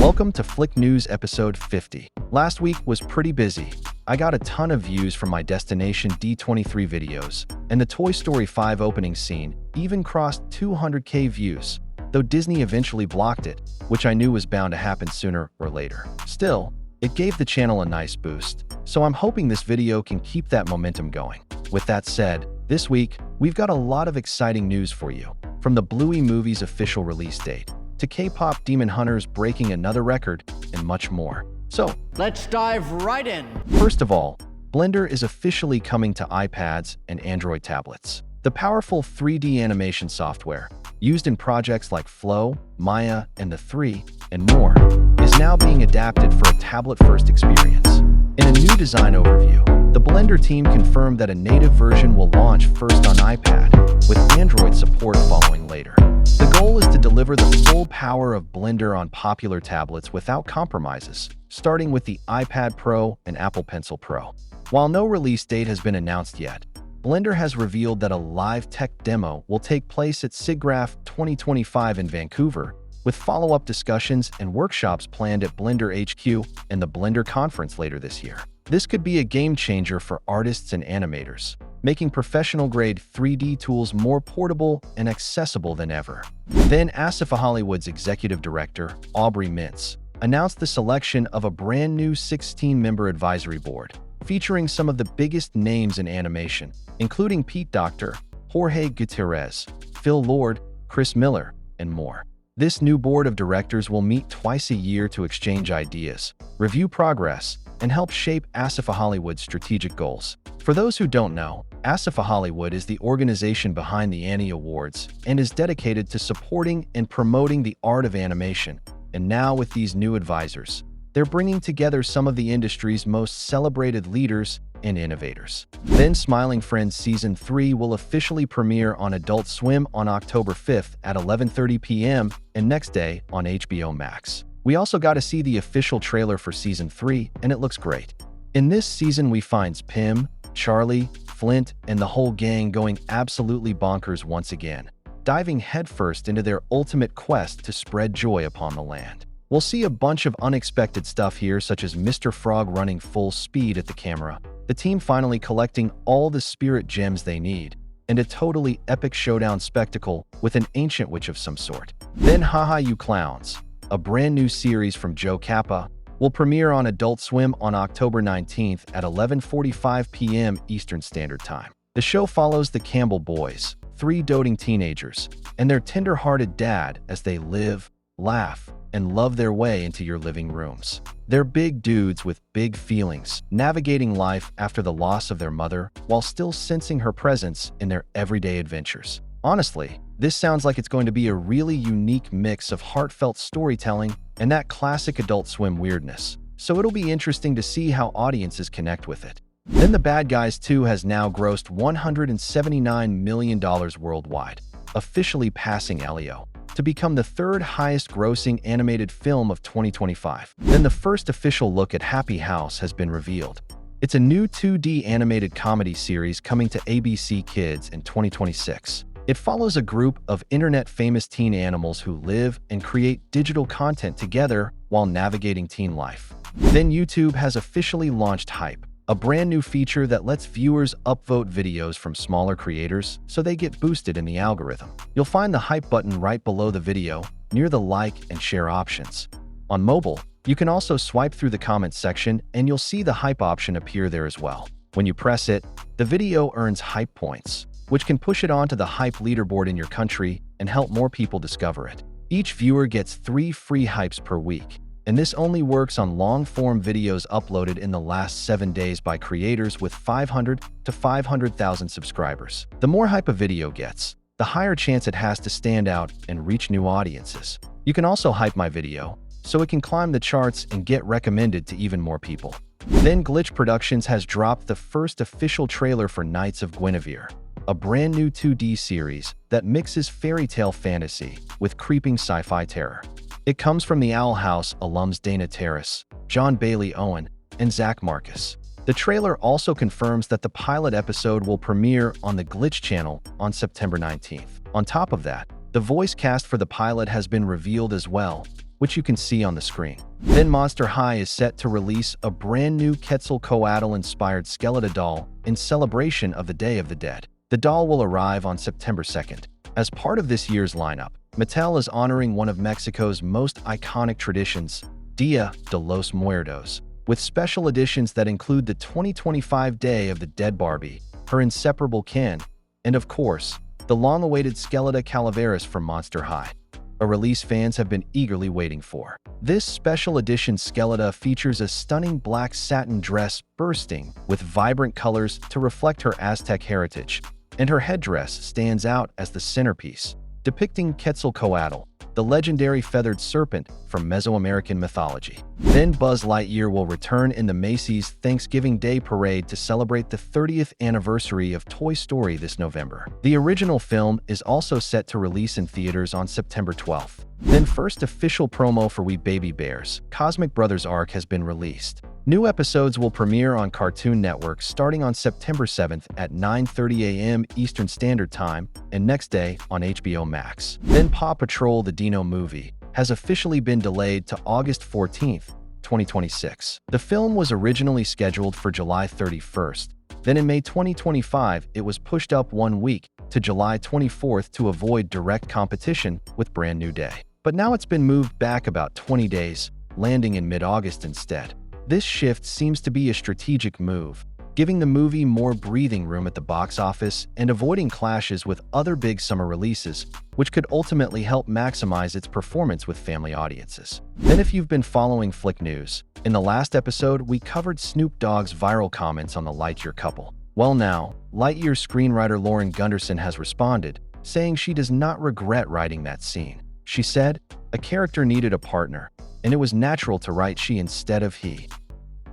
Welcome to Flick News episode 50. Last week was pretty busy. I got a ton of views from my Destination D23 videos, and the Toy Story 5 opening scene even crossed 200K views, though Disney eventually blocked it, which I knew was bound to happen sooner or later. Still, it gave the channel a nice boost, so I'm hoping this video can keep that momentum going. With that said, this week, we've got a lot of exciting news for you, from the Bluey movie's official release date, to K-pop Demon Hunters breaking another record, and much more. So, let's dive right in. First of all, Blender is officially coming to iPads and Android tablets. The powerful 3D animation software, used in projects like Flow, Maya, and The 3, and more, is now being adapted for a tablet-first experience. In a new design overview, the Blender team confirmed that a native version will launch first on iPad, with Android support following later. The goal is to deliver the full power of Blender on popular tablets without compromises, starting with the iPad Pro and Apple Pencil Pro. While no release date has been announced yet, Blender has revealed that a live tech demo will take place at SIGGRAPH 2025 in Vancouver, with follow-up discussions and workshops planned at Blender HQ and the Blender Conference later this year. This could be a game-changer for artists and animators, making professional-grade 3D tools more portable and accessible than ever. Then Asafa Hollywood's executive director, Aubrey Mintz, announced the selection of a brand new 16-member advisory board, featuring some of the biggest names in animation, including Pete Docter, Jorge Gutierrez, Phil Lord, Chris Miller, and more. This new board of directors will meet twice a year to exchange ideas, review progress, and help shape Asafa Hollywood's strategic goals. For those who don't know, Asafa Hollywood is the organization behind the Annie Awards and is dedicated to supporting and promoting the art of animation. And now with these new advisors, they're bringing together some of the industry's most celebrated leaders and innovators. Then Smiling Friends Season 3 will officially premiere on Adult Swim on October 5th at 11:30 p.m. and next day on HBO Max. We also got to see the official trailer for Season 3, and it looks great. In this season, we find Pim, Charlie, Flint, and the whole gang going absolutely bonkers once again, diving headfirst into their ultimate quest to spread joy upon the land. We'll see a bunch of unexpected stuff here, such as Mr. Frog running full speed at the camera, the team finally collecting all the spirit gems they need, and a totally epic showdown spectacle with an ancient witch of some sort. Then Haha You Clowns, a brand new series from Joe Kappa, will premiere on Adult Swim on October 19th at 11:45 p.m. Eastern Standard Time. The show follows the Campbell boys, 3 doting teenagers, and their tender-hearted dad as they live, laugh, and love their way into your living rooms. They're big dudes with big feelings, navigating life after the loss of their mother while still sensing her presence in their everyday adventures. Honestly, this sounds like it's going to be a really unique mix of heartfelt storytelling and that classic Adult Swim weirdness, so it'll be interesting to see how audiences connect with it. Then The Bad Guys 2 has now grossed $179 million worldwide, officially passing Elio to become the 3rd highest grossing animated film of 2025. Then the first official look at Happy House has been revealed. It's a new 2D animated comedy series coming to ABC Kids in 2026. It follows a group of internet-famous teen animals who live and create digital content together while navigating teen life. Then YouTube has officially launched Hype, a brand new feature that lets viewers upvote videos from smaller creators so they get boosted in the algorithm. You'll find the Hype button right below the video, near the like and share options. On mobile, you can also swipe through the comments section and you'll see the Hype option appear there as well. When you press it, the video earns Hype points, which can push it onto the Hype leaderboard in your country and help more people discover it. Each viewer gets 3 free Hypes per week, and this only works on long-form videos uploaded in the last 7 days by creators with 500 to 500,000 subscribers. The more hype a video gets, the higher chance it has to stand out and reach new audiences. You can also hype my video, so it can climb the charts and get recommended to even more people. Then Glitch Productions has dropped the first official trailer for Knights of Guinevere, a brand new 2D series that mixes fairy tale fantasy with creeping sci-fi terror. It comes from the Owl House alums Dana Terrace, John Bailey Owen, and Zach Marcus. The trailer also confirms that the pilot episode will premiere on the Glitch channel on September 19th. On top of that, the voice cast for the pilot has been revealed as well, which you can see on the screen. Then Monster High is set to release a brand new Quetzalcoatl-inspired Skeletor doll in celebration of the Day of the Dead. The doll will arrive on September 2nd. As part of this year's lineup, Mattel is honoring one of Mexico's most iconic traditions, Dia de los Muertos, with special editions that include the 2025 Day of the Dead Barbie, her inseparable kin, and of course, the long-awaited Skeletor Calaveras from Monster High, a release fans have been eagerly waiting for. This special edition Skeletor features a stunning black satin dress bursting with vibrant colors to reflect her Aztec heritage, and her headdress stands out as the centerpiece, depicting Quetzalcoatl, the legendary feathered serpent from Mesoamerican mythology. Then Buzz Lightyear will return in the Macy's Thanksgiving Day Parade to celebrate the 30th anniversary of Toy Story this November. The original film is also set to release in theaters on September 12th. Then first official promo for We Baby Bears, Cosmic Brothers Arc has been released. New episodes will premiere on Cartoon Network starting on September 7th at 9:30 a.m. Eastern Standard Time and next day on HBO Max. Then Paw Patrol: The Dino Movie has officially been delayed to August 14th, 2026. The film was originally scheduled for July 31st. Then in May 2025, it was pushed up 1 week to July 24th to avoid direct competition with Brand New Day. But now it's been moved back about 20 days, landing in mid-August instead. This shift seems to be a strategic move, giving the movie more breathing room at the box office and avoiding clashes with other big summer releases, which could ultimately help maximize its performance with family audiences. Then if you've been following Flick News, in the last episode we covered Snoop Dogg's viral comments on the Lightyear couple. Well now, Lightyear screenwriter Lauren Gunderson has responded, saying she does not regret writing that scene. She said, "A character needed a partner, and it was natural to write she instead of he."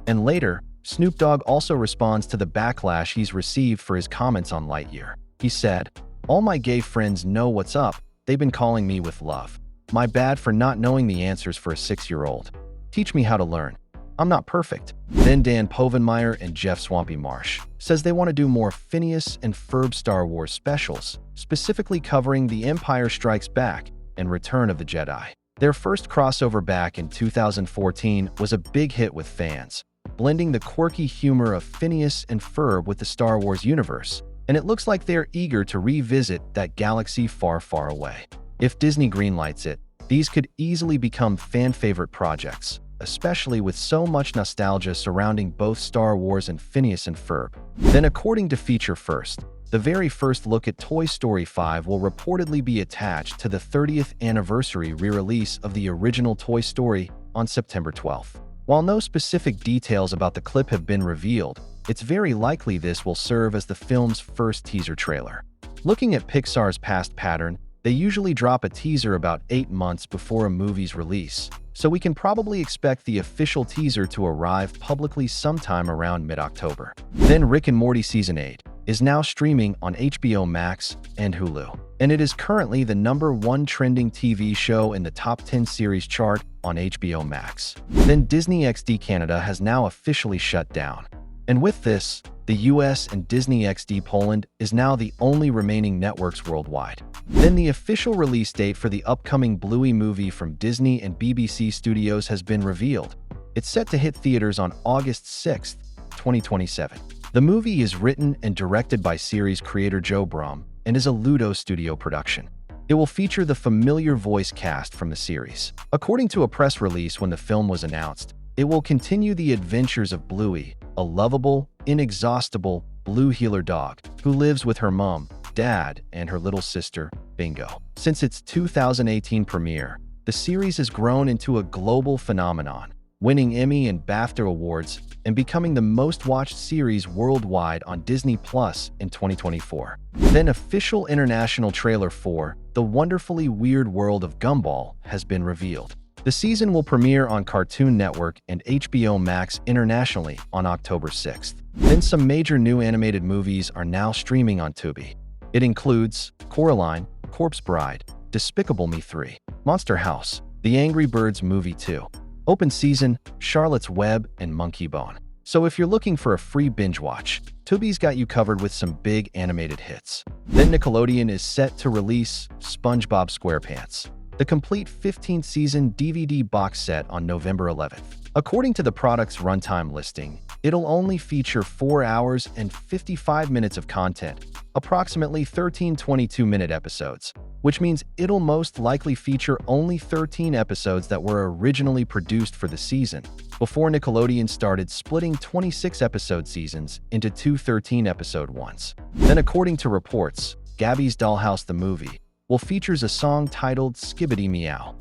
And later, Snoop Dogg also responds to the backlash he's received for his comments on Lightyear. He said, "All my gay friends know what's up. They've been calling me with love. My bad for not knowing the answers for a 6-year-old. Teach me how to learn. I'm not perfect." Then Dan Povenmire and Jeff Swampy Marsh says they want to do more Phineas and Ferb Star Wars specials, specifically covering The Empire Strikes Back and Return of the Jedi. Their first crossover back in 2014 was a big hit with fans, blending the quirky humor of Phineas and Ferb with the Star Wars universe, and it looks like they're eager to revisit that galaxy far, far away. If Disney greenlights it, these could easily become fan-favorite projects, especially with so much nostalgia surrounding both Star Wars and Phineas and Ferb. Then according to Feature First, the very first look at Toy Story 5 will reportedly be attached to the 30th anniversary re-release of the original Toy Story on September 12th. While no specific details about the clip have been revealed, it's very likely this will serve as the film's first teaser trailer. Looking at Pixar's past pattern, they usually drop a teaser about 8 months before a movie's release, so we can probably expect the official teaser to arrive publicly sometime around mid-October. Then Rick and Morty Season 8 is now streaming on HBO Max and Hulu, and it is currently the #1 trending TV show in the top 10 series chart on HBO Max. Then Disney XD Canada has now officially shut down. And with this, the US and Disney XD Poland is now the only remaining networks worldwide. Then the official release date for the upcoming Bluey movie from Disney and BBC Studios has been revealed. It's set to hit theaters on August 6th, 2027. The movie is written and directed by series creator Joe Brum and is a Ludo Studio production. It will feature the familiar voice cast from the series. According to a press release when the film was announced, it will continue the adventures of Bluey, a lovable, inexhaustible blue heeler dog who lives with her mom, dad, and her little sister, Bingo. Since its 2018 premiere, the series has grown into a global phenomenon, winning Emmy and BAFTA awards and becoming the most-watched series worldwide on Disney Plus in 2024. Then official international trailer for The Wonderfully Weird World of Gumball has been revealed. The season will premiere on Cartoon Network and HBO Max internationally on October 6th. Then some major new animated movies are now streaming on Tubi. It includes Coraline, Corpse Bride, Despicable Me 3, Monster House, The Angry Birds Movie 2, Open Season, Charlotte's Web, and Monkey Bone. So if you're looking for a free binge watch, Tubi's got you covered with some big animated hits. Then Nickelodeon is set to release SpongeBob SquarePants, the complete 15th season DVD box set on November 11th. According to the product's runtime listing, it'll only feature 4 hours and 55 minutes of content, approximately 13 22-minute episodes, which means it'll most likely feature only 13 episodes that were originally produced for the season, before Nickelodeon started splitting 26-episode seasons into two 13-episode ones. Then, according to reports, Gabby's Dollhouse the movie will feature a song titled Skibbity Meow.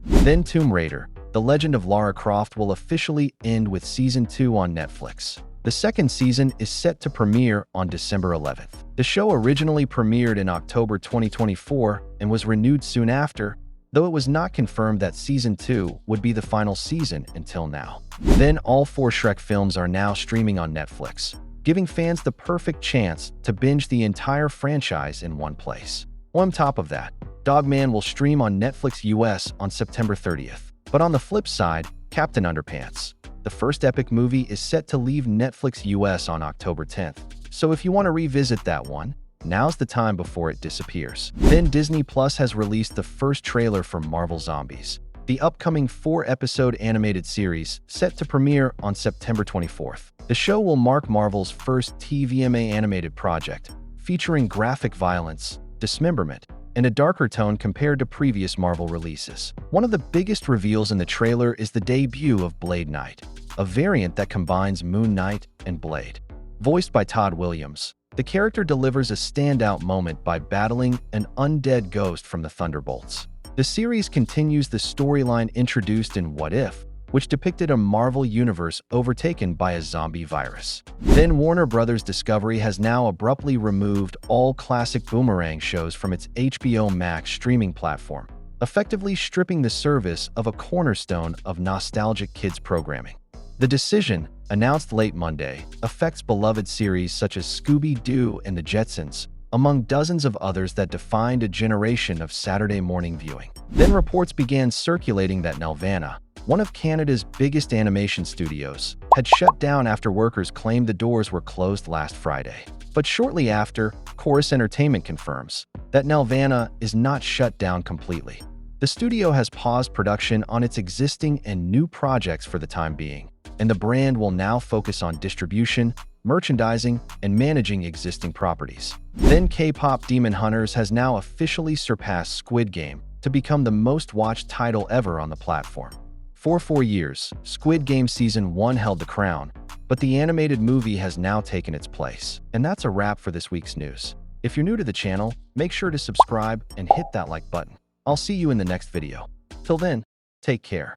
Then Tomb Raider, The Legend of Lara Croft will officially end with Season 2 on Netflix. The second season is set to premiere on December 11th. The show originally premiered in October 2024 and was renewed soon after, though it was not confirmed that Season 2 would be the final season until now. Then all 4 Shrek films are now streaming on Netflix, giving fans the perfect chance to binge the entire franchise in one place. On top of that, Dogman will stream on Netflix US on September 30th. But on the flip side, Captain Underpants, the first epic movie, is set to leave Netflix US on October 10th. So if you want to revisit that one, now's the time before it disappears. Then Disney Plus has released the first trailer for Marvel Zombies, the upcoming 4-episode animated series set to premiere on September 24th. The show will mark Marvel's first TVMA animated project, featuring graphic violence, dismemberment, and a darker tone compared to previous Marvel releases. One of the biggest reveals in the trailer is the debut of Blade Knight, a variant that combines Moon Knight and Blade. Voiced by Todd Williams, the character delivers a standout moment by battling an undead ghost from the Thunderbolts. The series continues the storyline introduced in What If, which depicted a Marvel universe overtaken by a zombie virus. Then Warner Bros. Discovery has now abruptly removed all classic Boomerang shows from its HBO Max streaming platform, effectively stripping the service of a cornerstone of nostalgic kids programming. The decision, announced late Monday, affects beloved series such as Scooby-Doo and The Jetsons, among dozens of others that defined a generation of Saturday morning viewing. Then reports began circulating that Nelvana, one of Canada's biggest animation studios, had shut down after workers claimed the doors were closed last Friday. But shortly after, Chorus Entertainment confirms that Nelvana is not shut down completely. The studio has paused production on its existing and new projects for the time being, and the brand will now focus on distribution, merchandising, and managing existing properties. Then K-pop Demon Hunters has now officially surpassed Squid Game to become the most watched title ever on the platform. For 4 years, Squid Game Season 1 held the crown, but the animated movie has now taken its place. And that's a wrap for this week's news. If you're new to the channel, make sure to subscribe and hit that like button. I'll see you in the next video. Till then, take care.